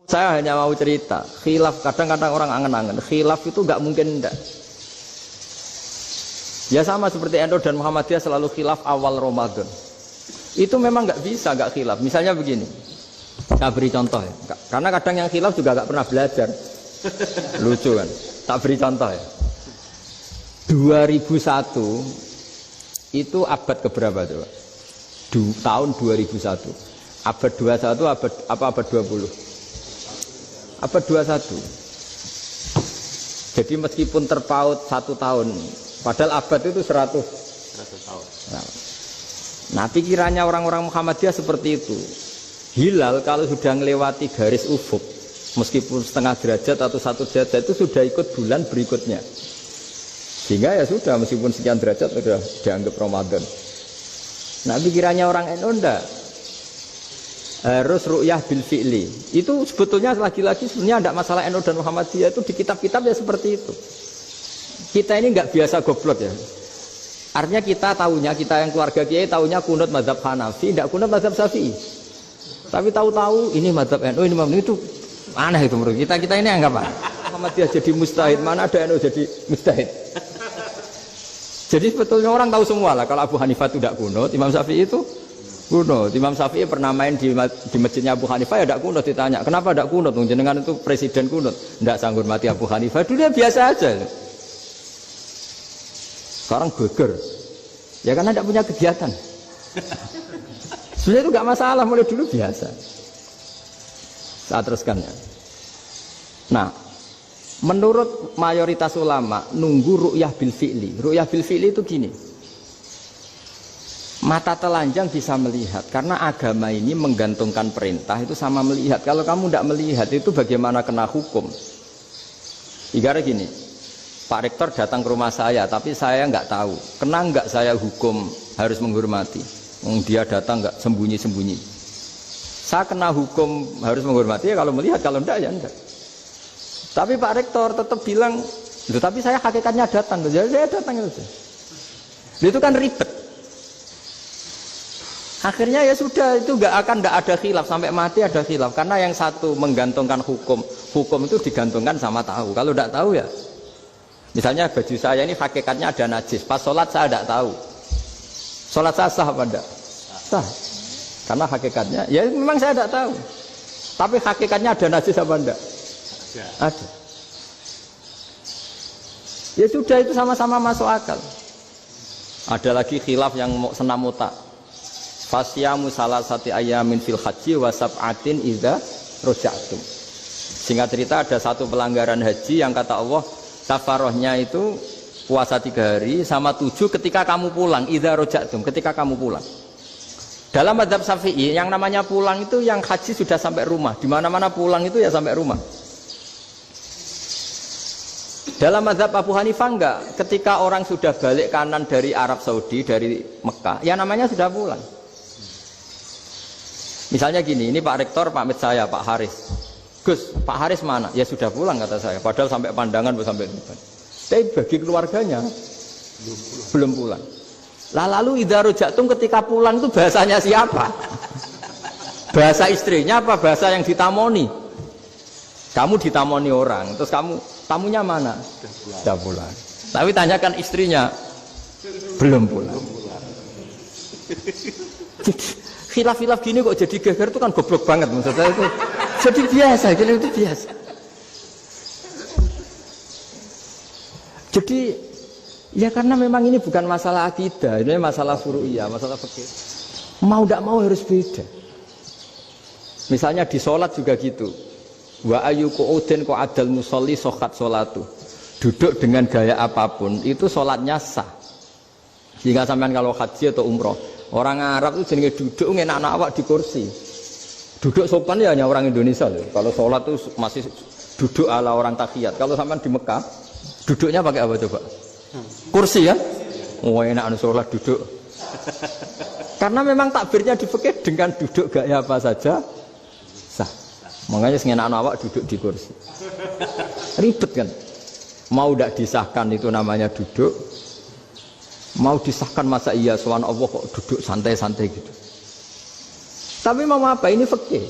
Saya hanya mau cerita, khilaf kadang-kadang orang angen-angen, khilaf itu nggak mungkin enggak. Ya sama seperti NU dan Muhammadiyah selalu khilaf awal Ramadan. Itu memang nggak bisa nggak khilaf. Misalnya begini, saya beri contoh ya, karena kadang yang khilaf juga nggak pernah belajar. Lucu kan? Tak beri contoh ya. 2001 itu abad keberapa coba? Tahun 2001. Abad 21 abad 20? Abad 21. Jadi meskipun terpaut 1 tahun, padahal abad itu 100 tahun. Nah, pikirannya orang-orang Muhammadiyah seperti itu. Hilal kalau sudah melewati garis ufuk, meskipun setengah derajat atau 1 derajat itu sudah ikut bulan berikutnya. Sehingga ya sudah, meskipun sekian derajat sudah dianggap Ramadan. Nah, pikirannya orang NU enggak. Harus ru'yah bil fi'li. Itu sebetulnya lagi-lagi sebenarnya tidak masalah NU dan Muhammadiyah, itu di kitab-kitab ya seperti itu. Kita ini enggak biasa goblok ya. Artinya kita yang keluarga kiai tahunya kunut mazhab Hanafi, tidak kunut mazhab Syafi'i. Tapi tahu-tahu ini mazhab NU, ini mazhab itu aneh itu menurut kita. Kita ini anggap apa? Muhammadiyah jadi mustahid, mana ada NU jadi mustahid. Jadi sebetulnya orang tahu semua lah kalau Abu Hanifah itu tidak kunut, Imam Syafi'i itu kunut. Imam Syafi'i pernah main di masjidnya Abu Hanifah ya tidak kunut, ditanya kenapa tidak kunut? Jenengan itu presiden kunut, tidak sanggup mati Abu Hanifah. Dulu dia biasa aja. Sekarang geger, ya karena tidak punya kegiatan. Sebenarnya itu nggak masalah, mulai dulu biasa. Saya teruskan ya. Nah, menurut mayoritas ulama nunggu ru'yah bil fi'li. Ru'yah bil fi'li itu gini. Mata telanjang bisa melihat karena agama ini menggantungkan perintah itu sama melihat. Kalau kamu tidak melihat itu bagaimana kena hukum? Ibarat gini, Pak Rektor datang ke rumah saya tapi saya nggak tahu. Kena nggak saya hukum harus menghormati? Dia datang nggak sembunyi-sembunyi. Saya kena hukum harus menghormati ya kalau melihat, kalau enggak ya enggak. Tapi Pak Rektor tetap bilang, tapi saya hakikatnya datang. Jadi saya datang itu. Itu kan ribet. Akhirnya ya sudah, itu nggak ada khilaf sampai mati ada khilaf karena yang satu menggantungkan hukum itu digantungkan sama tahu. Kalau tidak tahu ya, misalnya baju saya ini hakikatnya ada najis, pas sholat saya tidak tahu. Sholat saya sah apa enggak? Sah. Karena hakikatnya, ya memang saya tidak tahu. Tapi hakikatnya ada najis apa enggak? Ada. Ya sudah, itu sama-sama masuk akal. Ada lagi khilaf yang senam otak. Fasyamu salasati ayamin fil haji wa sab'atin idza raja'tum. Singkat cerita ada satu pelanggaran haji yang kata Allah kafarohnya itu puasa 3 hari sama 7 ketika kamu pulang, idza raja'tum, ketika kamu pulang. Dalam mazhab Syafi'i yang namanya pulang itu yang haji sudah sampai rumah. Di mana-mana pulang itu ya sampai rumah. Dalam mazhab Abu Hanifah enggak, ketika orang sudah balik kanan dari Arab Saudi, dari Mekah, ya namanya sudah pulang. Misalnya gini, ini Pak Rektor pamit saya, Pak Haris. Gus, Pak Haris mana? Ya sudah pulang kata saya, padahal sampai pandangan sampai depan. Tapi bagi keluarganya belum pulang. Lah lalu idza raja'tum ketika pulang itu bahasanya siapa? Bahasa istrinya apa bahasa yang ditamoni? Kamu ditamoni orang, terus tamunya mana? Sudah pulang. Tapi tanyakan istrinya, belum pulang. Khilaf-khilaf gini kok jadi geger itu kan goblok banget maksud saya itu. Jadi biasa, gini itu biasa. Jadi ya karena memang ini bukan masalah akidah, ini masalah furu'iyah, masalah fikih. Mau tidak mau harus beda. Misalnya di sholat juga gitu. Wa ayu qu'udin qu'adal musolli sokhat sholatu. Duduk dengan gaya apapun itu sholatnya sah. Sehingga sampean kalau haji atau umroh, orang Arab itu jenenge duduk ngenak awak di kursi. Duduk sopan ya hanya orang Indonesia loh. Kalau sholat itu masih duduk ala orang tahiyat. Kalau sampean di Mekah, duduknya pakai apa coba? Kursi ya? Oh enak sholat duduk. Karena memang takbirnya di fikih dengan duduk gaya apa saja sah. Makanya sengenak awak duduk di kursi. Ribet kan? Mau tidak disahkan itu namanya duduk. Mau disahkan masa iya soal Allah kok duduk santai-santai gitu. Tapi mau apa? Ini fikih.